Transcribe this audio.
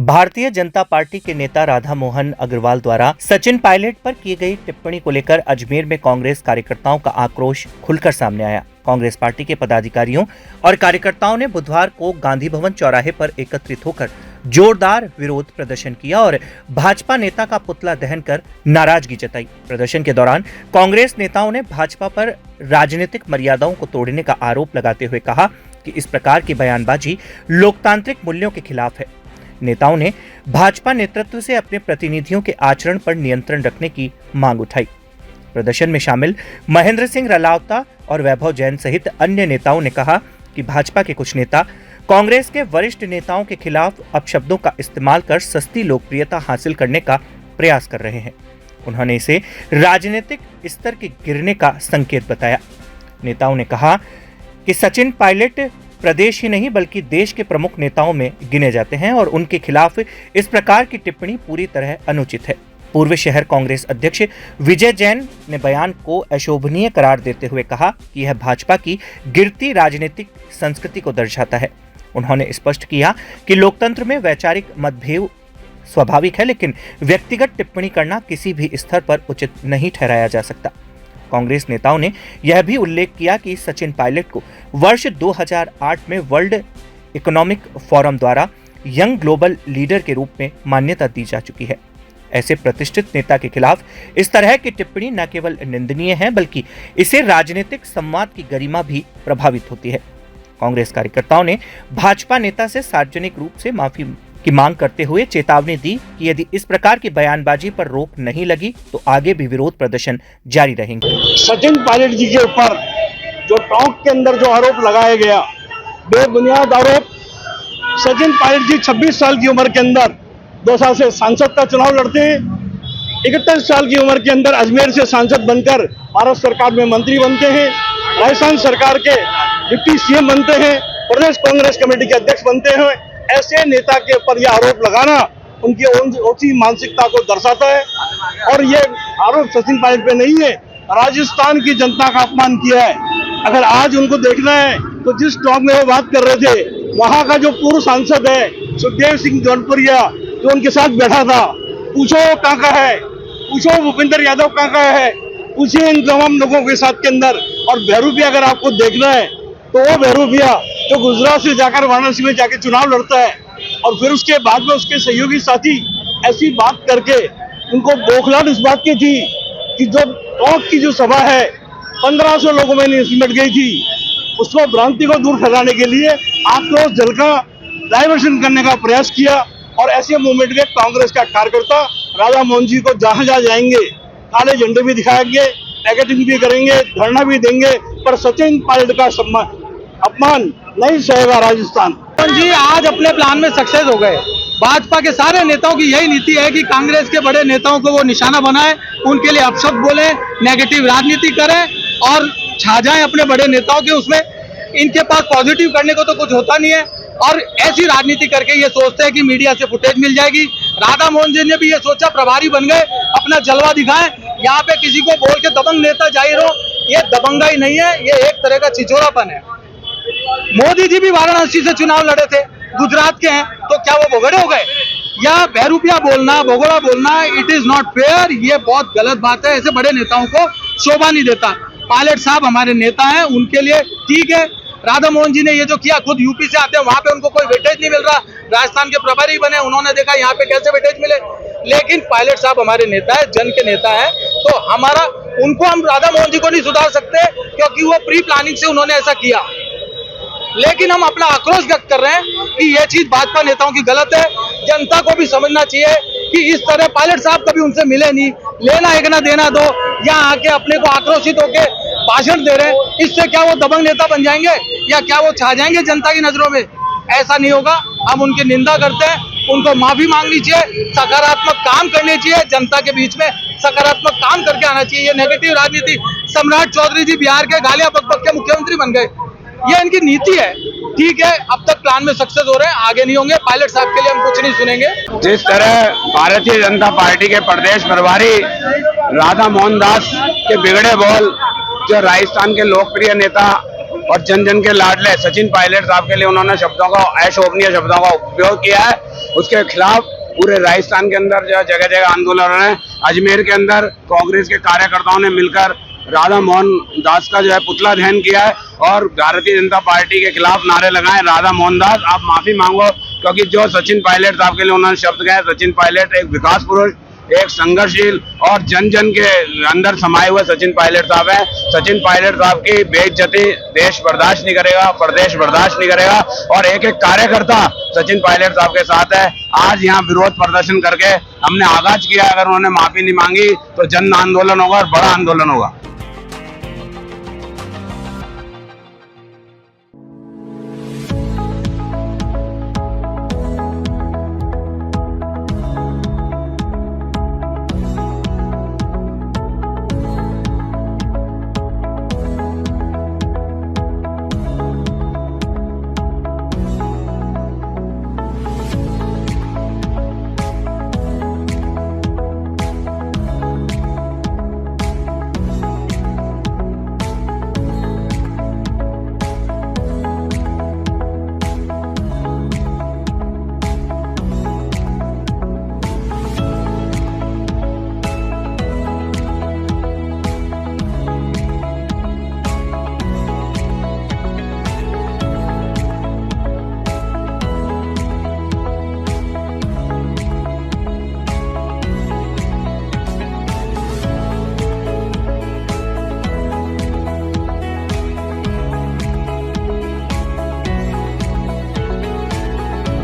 Bharatiya Janata party के नेता राधा मोहन अग्रवाल द्वारा सचिन पायलट पर की गई टिप्पणी को लेकर अजमेर में कांग्रेस कार्यकर्ताओं का आक्रोश खुलकर सामने आया। कांग्रेस पार्टी के पदाधिकारियों और कार्यकर्ताओं ने बुधवार को गांधी भवन चौराहे पर एकत्रित होकर जोरदार विरोध प्रदर्शन किया और भाजपा नेता का पुतला दहन कर नाराजगी जताई। प्रदर्शन के दौरान कांग्रेस नेताओं ने भाजपा पर राजनीतिक मर्यादाओं को तोड़ने का आरोप लगाते हुए कहा कि इस प्रकार की बयानबाजी लोकतांत्रिक मूल्यों के खिलाफ है। नेताओं ने भाजपा नेतृत्व से अपने प्रतिनिधियों के आचरण पर नियंत्रण रखने की मांग उठाई। प्रदर्शन में शामिल महेंद्र सिंह रलावता और वैभव जैन सहित अन्य नेताओं ने कहा कि भाजपा के कुछ नेता कांग्रेस के वरिष्ठ नेताओं के खिलाफ अपशब्दों का इस्तेमाल कर सस्ती लोकप्रियता हासिल करने का प्रयास कर रहे हैं। उन्होंने इसे राजनीतिक स्तर के गिरने का संकेत बताया। नेताओं ने कहा कि सचिन पायलट प्रदेश ही नहीं बल्कि देश के प्रमुख नेताओं में गिने जाते हैं और उनके खिलाफ इस प्रकार की टिप्पणी पूरी तरह अनुचित है। पूर्व शहर कांग्रेस अध्यक्ष विजय जैन ने बयान को अशोभनीय करार देते हुए कहा कि यह भाजपा की गिरती राजनीतिक संस्कृति को दर्शाता है। उन्होंने स्पष्ट किया कि लोकतंत्र में वैचारिक मतभेद स्वाभाविक है, लेकिन व्यक्तिगत टिप्पणी करना किसी भी स्तर पर उचित नहीं ठहराया जा सकता। कांग्रेस नेताओं ने यह भी उल्लेख किया कि सचिन पायलट को वर्ष 2008 में वर्ल्ड इकोनॉमिक फोरम द्वारा यंग ग्लोबल लीडर के रूप में मान्यता दी जा चुकी है। ऐसे प्रतिष्ठित नेता के खिलाफ इस तरह की टिप्पणी न केवल निंदनीय है बल्कि इससे राजनीतिक संवाद की गरिमा भी प्रभावित होती है। कांग्रेस कार्यकर्ताओं ने भाजपा नेता से सार्वजनिक रूप से माफी की मांग करते हुए चेतावनी दी कि यदि इस प्रकार की बयानबाजी पर रोक नहीं लगी तो आगे भी विरोध प्रदर्शन जारी रहेंगे। सचिन पायलट जी के ऊपर जो टोंक के अंदर जो आरोप लगाया गया, बेबुनियाद आरोप। सचिन पायलट जी 26 साल की उम्र के अंदर 2 साल से सांसद का चुनाव लड़ते हैं। 31 साल की उम्र के अंदर अजमेर से सांसद बनकर भारत सरकार में मंत्री बनते हैं, राजस्थान सरकार के डिप्टी सीएम बनते हैं, प्रदेश कांग्रेस कमेटी के अध्यक्ष बनते हैं। ऐसे नेता के ऊपर यह आरोप लगाना उनकी ऊंची मानसिकता को दर्शाता है। और ये आरोप सचिन पायलट पे नहीं है, राजस्थान की जनता का अपमान किया है। अगर आज उनको देखना है तो जिस टॉक में वो बात कर रहे थे, वहां का जो पूर्व सांसद है सुखदेव सिंह जौनपुरिया जो उनके साथ बैठा था, पूछो कहाँ का है, पूछो भूपेंद्र यादव कहाँ का है, पूछिए इन तमाम लोगों के साथ के अंदर। और बहरूपिया अगर आपको देखना है तो वो बहरूपिया जो गुजरात से जाकर वाराणसी में जाकर चुनाव लड़ता है और फिर उसके बाद में उसके सहयोगी साथी ऐसी बात करके उनको बौखलाहट इस बात की थी कि जो टोंक की जो सभा है 1500 लोगों में सिमट गई थी, उसको भ्रांति को दूर कराने के लिए आक्रोश जल का डाइवर्शन करने का प्रयास किया। और ऐसे मूवमेंट में कांग्रेस का कार्यकर्ता राधा मोहन जी को जहां जहां जाएंगे काले झंडे भी दिखाएंगे, पैकेटिंग भी करेंगे, धरना भी देंगे, पर सचिन पायलट का अपमान नहीं सहेगा राजस्थान। जी आज अपने प्लान में सक्सेस हो गए। भाजपा के सारे नेताओं की यही नीति है कि कांग्रेस के बड़े नेताओं को वो निशाना बनाए, उनके लिए अपशब्द बोले, नेगेटिव राजनीति करें और छा जाएं अपने बड़े नेताओं के उसमें। इनके पास पॉजिटिव करने को तो कुछ होता नहीं है और ऐसी राजनीति करके ये सोचते हैं कि मीडिया से फुटेज मिल जाएगी। राधा मोहन जी ने भी ये सोचा, प्रभारी बन गए, अपना जलवा दिखाएं। यहाँ पे किसी को बोल के दबंग नेता जाहिर हो, ये दबंगाई नहीं है, ये एक तरह का छिछोरापन है। मोदी जी भी वाराणसी से चुनाव लड़े थे, गुजरात के हैं, तो क्या वो भगड़े हो गए? या बहरूपिया बोलना, भगोड़ा बोलना, इट इज नॉट फेयर, ये बहुत गलत बात है। ऐसे बड़े नेताओं को शोभा नहीं देता। पायलट साहब हमारे नेता हैं, उनके लिए ठीक है। राधा मोहन जी ने ये जो किया, खुद यूपी से आते हैं, वहां पे उनको कोई वेटेज नहीं मिल रहा, राजस्थान के प्रभारी बने, उन्होंने देखा यहाँ पे कैसे वेटेज मिले। लेकिन पायलट साहब हमारे नेता है, जन के नेता है, तो हमारा उनको हम राधा मोहन जी को नहीं सुधार सकते क्योंकि वो प्री प्लानिंग से उन्होंने ऐसा किया। लेकिन हम अपना आक्रोश व्यक्त कर रहे हैं कि यह चीज भाजपा नेताओं की गलत है। जनता को भी समझना चाहिए कि इस तरह पायलट साहब कभी उनसे मिले नहीं, लेना एक ना देना दो, यहाँ आके अपने को आक्रोशित होके भाषण दे रहे हैं। इससे क्या वो दबंग नेता बन जाएंगे या क्या वो छा जाएंगे जनता की नजरों में? ऐसा नहीं होगा। हम उनकी निंदा करते हैं, उनको माफी मांगनी चाहिए, सकारात्मक काम करने चाहिए, जनता के बीच में सकारात्मक काम करके आना चाहिए। ये नेगेटिव राजनीति, सम्राट चौधरी जी बिहार के गालियां बक बक के मुख्यमंत्री बन गए, ये इनकी नीति है। ठीक है, अब तक प्लान में सक्सेस हो रहे हैं, आगे नहीं होंगे। पायलट साहब के लिए हम कुछ नहीं सुनेंगे। जिस तरह भारतीय जनता पार्टी के प्रदेश प्रभारी राधा मोहन दास के बिगड़े बोल जो राजस्थान के लोकप्रिय नेता और जन जन के लाडले सचिन पायलट साहब के लिए उन्होंने शब्दों का, अशोभनीय शब्दों का उपयोग किया है, उसके खिलाफ पूरे राजस्थान के अंदर जो जगह जगह आंदोलन है। अजमेर के अंदर कांग्रेस के कार्यकर्ताओं ने मिलकर राधा मोहन दास का जो है पुतला दहन किया है और भारतीय जनता पार्टी के खिलाफ नारे लगाए, राधा मोहन दास आप माफी मांगो, क्योंकि जो सचिन पायलट साहब के लिए उन्होंने शब्द कहे, सचिन पायलट एक विकास पुरुष, एक संघर्षशील और जन जन के अंदर समाये हुए सचिन पायलट साहब हैं। सचिन पायलट साहब की बेइज्जती देश बर्दाश्त नहीं करेगा, प्रदेश बर्दाश्त नहीं करेगा और एक एक कार्यकर्ता सचिन पायलट साहब के साथ है। आज यहाँ विरोध प्रदर्शन करके हमने आगाज किया, अगर उन्होंने माफी नहीं मांगी तो जन आंदोलन होगा और बड़ा आंदोलन होगा।